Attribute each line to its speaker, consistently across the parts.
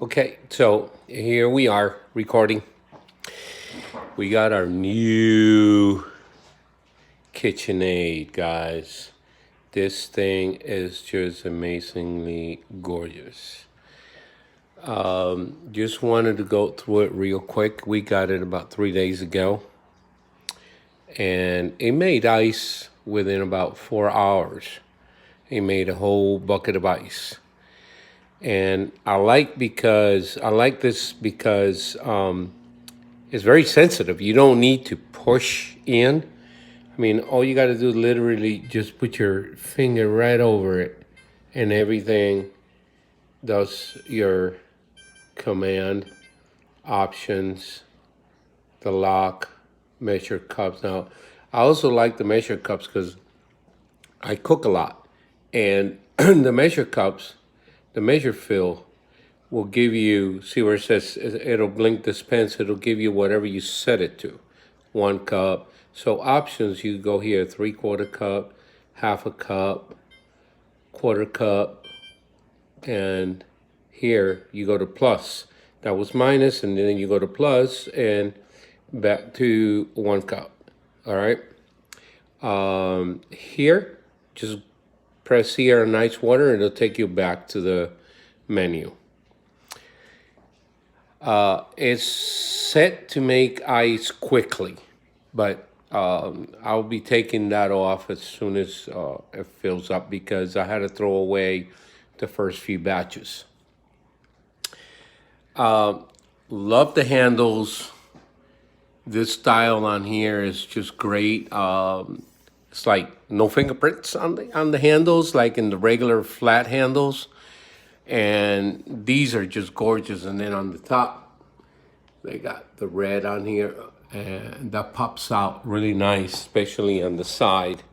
Speaker 1: Okay, so here we are recording. We got our new KitchenAid, guys. This thing is just amazingly gorgeous. Just wanted to go through it real quick. We got it about 3 days ago, and it made ice within about 4 hours. It made a whole bucket of ice. And I like this because it's very sensitive. You don't need to push in. I mean, all you got to do is literally just put your finger right over it, and everything does your command, options, the lock, measure cups. Now, I also like the measure cups because I cook a lot, and the measure cups, the measure fill will give you, see where it says, it'll blink dispense, it'll give you whatever you set it to. 1 cup. So options, you go here, 3/4 cup, half a cup, 1/4 cup, and here you go to plus. That was minus, and then you go to plus and back to 1 cup. All right. Here, just press here on ice water, and it'll take you back to the menu. It's set to make ice quickly, but I'll be taking that off as soon as it fills up because I had to throw away the first few batches. Love the handles. This style on here is just great. It's like no fingerprints on the handles, like in the regular flat handles. And these are just gorgeous. And then on the top, they got the red on here, and that pops out really nice, especially on the side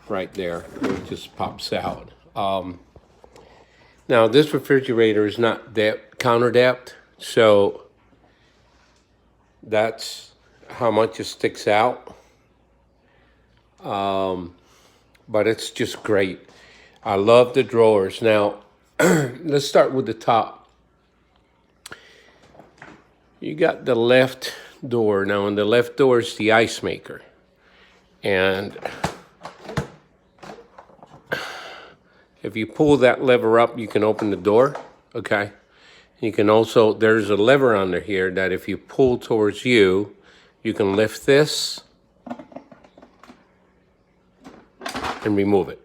Speaker 1: right there. It just pops out. Now, this refrigerator is not counter depth, so that's how much it sticks out. But it's just great. I love the drawers. Now, let's start with the top. You got the left door. Now, on the left door is the ice maker. And if you pull that lever up, you can open the door, okay? You can also, there's a lever under here that if you pull towards you, you can lift this and remove it,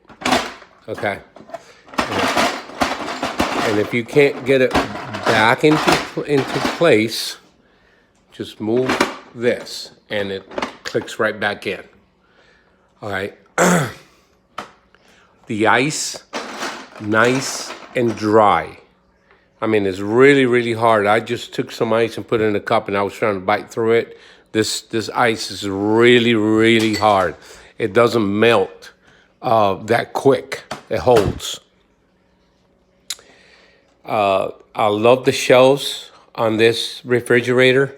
Speaker 1: okay? And if you can't get it back into place, just move this and it clicks right back in. All right. The ice, nice and dry. I mean, it's really, really hard. I just took some ice and put it in a cup and I was trying to bite through it. This ice is really, really hard. It doesn't melt that quick. It holds. I love the shelves on this refrigerator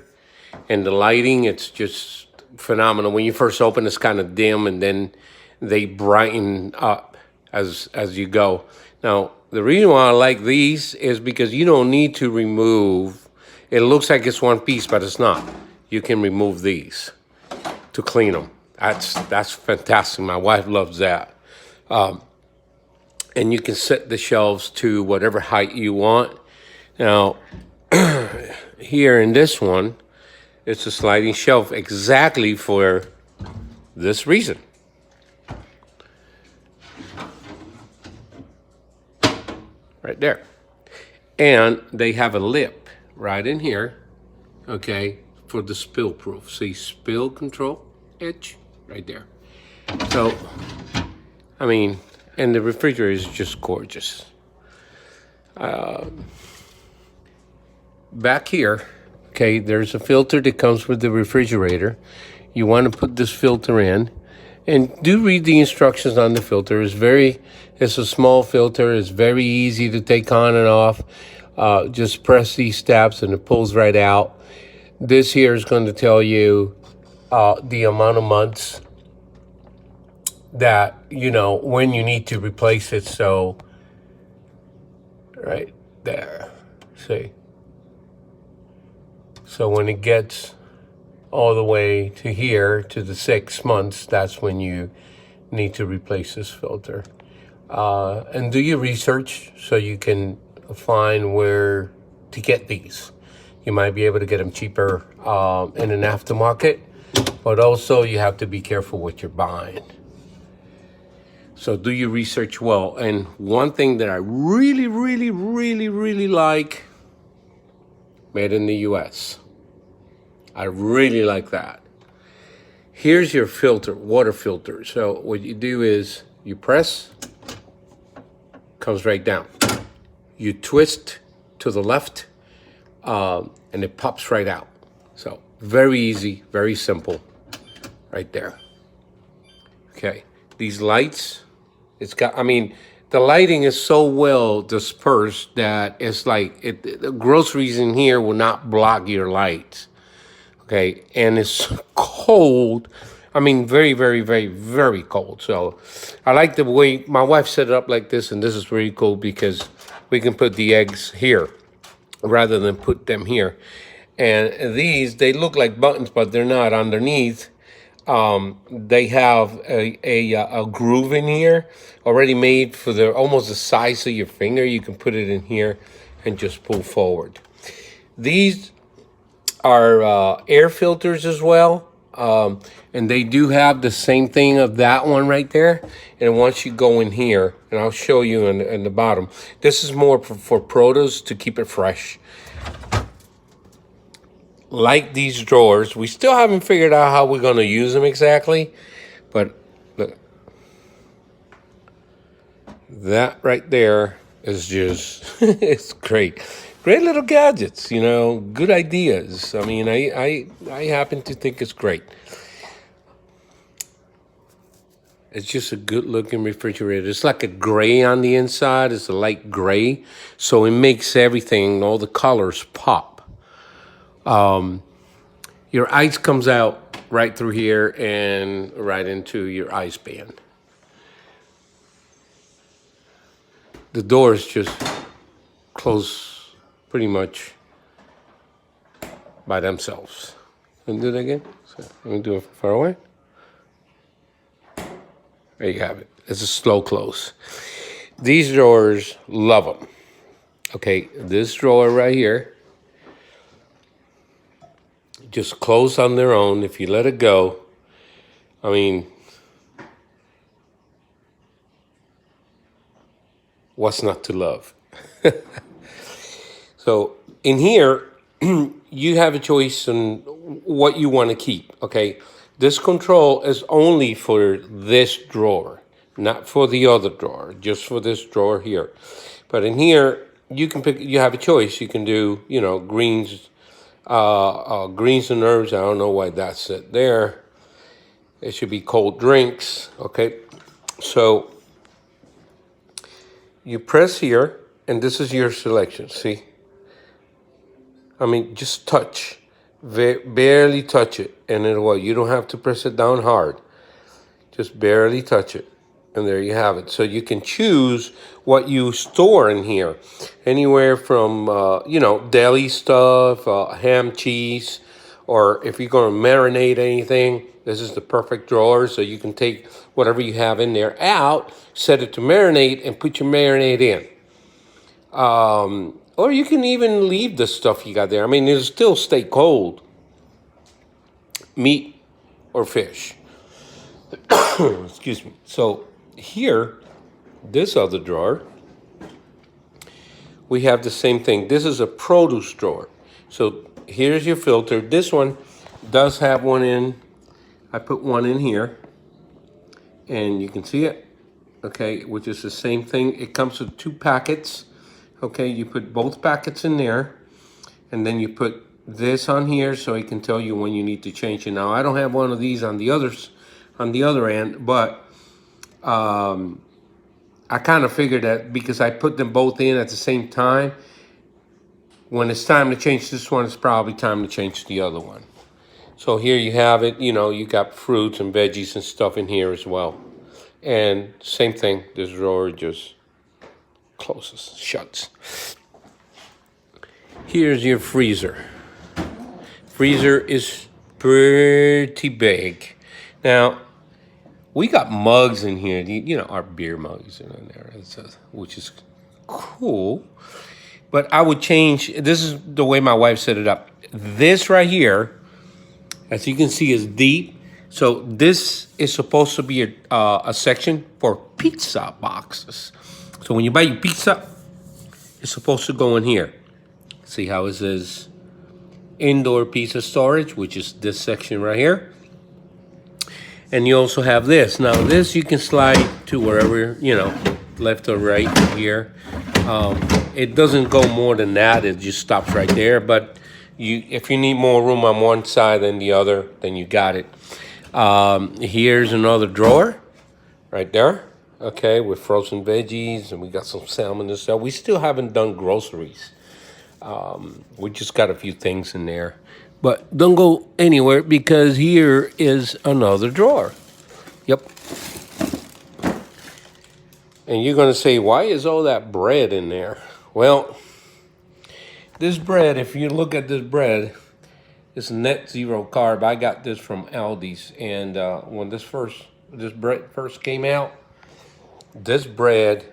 Speaker 1: and the lighting. It's just phenomenal. When you first open, it's kind of dim, and then they brighten up as you go. Now, the reason why I like these is because you don't need to remove. It looks like it's one piece, but it's not. You can remove these to clean them. That's fantastic. My wife loves that. And you can set the shelves to whatever height you want. Now, here in this one, it's a sliding shelf exactly for this reason. Right there. And they have a lip right in here, okay, for the spill proof. See, spill control, edge, right there. So, I mean, and the refrigerator is just gorgeous. Back here, okay, there's a filter that comes with the refrigerator. You want to put this filter in, and do read the instructions on the filter. It's a small filter. It's very easy to take on and off. Just press these steps and it pulls right out. This here is going to tell you the amount of months that, you know, when you need to replace it. So right there, see, So when it gets all the way to here, to the 6 months, that's when you need to replace this filter. And do your research so you can find where to get these. You might be able to get them cheaper in an aftermarket, but also you have to be careful what you're buying. So do your research well. And one thing that I really, really, really, really like, made in the US. I really like that. Here's your filter, water filter. So what you do is you press, comes right down. You twist to the left, and it pops right out. So very easy, very simple, right there. Okay, these lights, it's got, I mean, the lighting is so well dispersed that it's like, the groceries in here will not block your lights. Okay, and it's cold. I mean, very, very, very, very cold. So I like the way my wife set it up like this, and this is really cool because we can put the eggs here rather than put them here. And these, they look like buttons, but they're not. Underneath, they have a groove in here already made for almost the size of your finger. You can put it in here and just pull forward. These are air filters as well. And they do have the same thing of that one right there. And once you go in here, and I'll show you in the bottom, this is more for produce to keep it fresh. Like these drawers, we still haven't figured out how we're going to use them exactly, but look, that right there is just, it's great. Great little gadgets, you know, good ideas. I mean, I happen to think it's great. It's just a good looking refrigerator. It's like a gray on the inside. It's a light gray. So it makes everything, all the colors pop. Your ice comes out right through here and right into your ice band. The doors just close pretty much by themselves. Let me do that again. So let me do it far away. There you have it. It's a slow close. These drawers, love them. Okay, this drawer right here, just close on their own if you let it go. I mean, what's not to love? So in here, you have a choice on what you want to keep, okay? This control is only for this drawer, not for the other drawer, just for this drawer here. But in here, you can pick, you have a choice. You can do, you know, greens and herbs. I don't know why that's it there. It should be cold drinks, okay? So you press here, and this is your selection, see? I mean, just touch, barely touch it, and then what? You don't have to press it down hard. Just barely touch it, and there you have it. So you can choose what you store in here, anywhere from you know, deli stuff, ham, cheese, or if you're going to marinate anything, this is the perfect drawer. So you can take whatever you have in there out, set it to marinate, and put your marinade in. Or you can even leave the stuff you got there. I mean, it'll still stay cold. Meat or fish. Excuse me. So here, this other drawer, we have the same thing. This is a produce drawer. So here's your filter. This one does have one in. I put one in here, and you can see it, okay, which is the same thing. It comes with 2 packets. Okay, you put both packets in there, and then you put this on here so it can tell you when you need to change it. Now, I don't have one of these on the other end, but I kind of figured that because I put them both in at the same time, when it's time to change this one, it's probably time to change the other one. So here you have it. You know, you got fruits and veggies and stuff in here as well. And same thing, this drawer just closes, shuts. Here's your freezer. freezer is pretty big. Now, we got mugs in here, you know, our beer mugs in there, which is cool. But I would change, this is the way my wife set it up. This right here, as you can see, is deep. So this is supposed to be a section for pizza boxes. So when you buy your pizza, it's supposed to go in here. See how it says indoor pizza storage, which is this section right here. And you also have this. Now this you can slide to wherever, you know, left or right here. It doesn't go more than that. It just stops right there. But if you need more room on one side than the other, then you got it. Here's another drawer right there. Okay, with frozen veggies, and we got some salmon and stuff. We still haven't done groceries. We just got a few things in there. But don't go anywhere because here is another drawer. Yep. And you're going to say, why is all that bread in there? Well, this bread, if you look at this bread, it's net zero carb. I got this from Aldi's. And when this bread first came out, this bread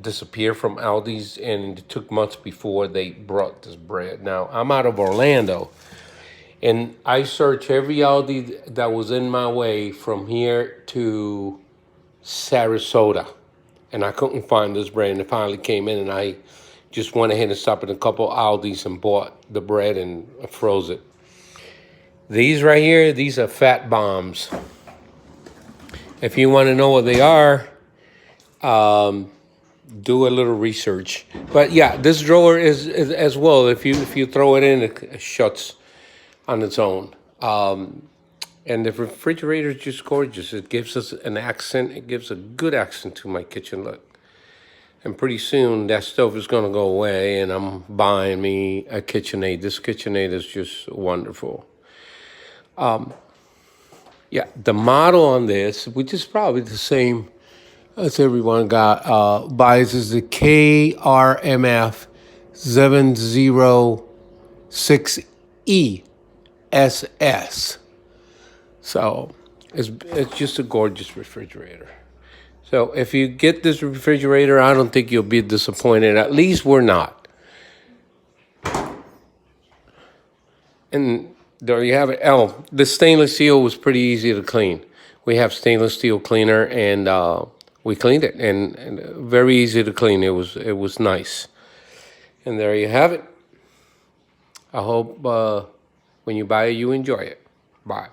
Speaker 1: disappeared from Aldi's, and it took months before they brought this bread. Now, I'm out of Orlando, and I searched every Aldi that was in my way from here to Sarasota, and I couldn't find this bread, and it finally came in, and I just went ahead and stopped at a couple Aldi's and bought the bread and froze it. These right here, these are fat bombs. If you want to know what they are, do a little research. But yeah, this drawer is as well. If you throw it in, it shuts on its own. And the refrigerator is just gorgeous. It gives us an accent. It gives a good accent to my kitchen look. And pretty soon that stove is going to go away, and I'm buying me a KitchenAid. This KitchenAid is just wonderful. Yeah, the model on this, which is probably the same as everyone buys, is the KRMF706ESS. So it's just a gorgeous refrigerator. So if you get this refrigerator, I don't think you'll be disappointed. At least we're not. And there you have it. Oh, the stainless steel was pretty easy to clean. We have stainless steel cleaner, and we cleaned it, and very easy to clean. It was nice. And there you have it. I hope when you buy it, you enjoy it. Bye.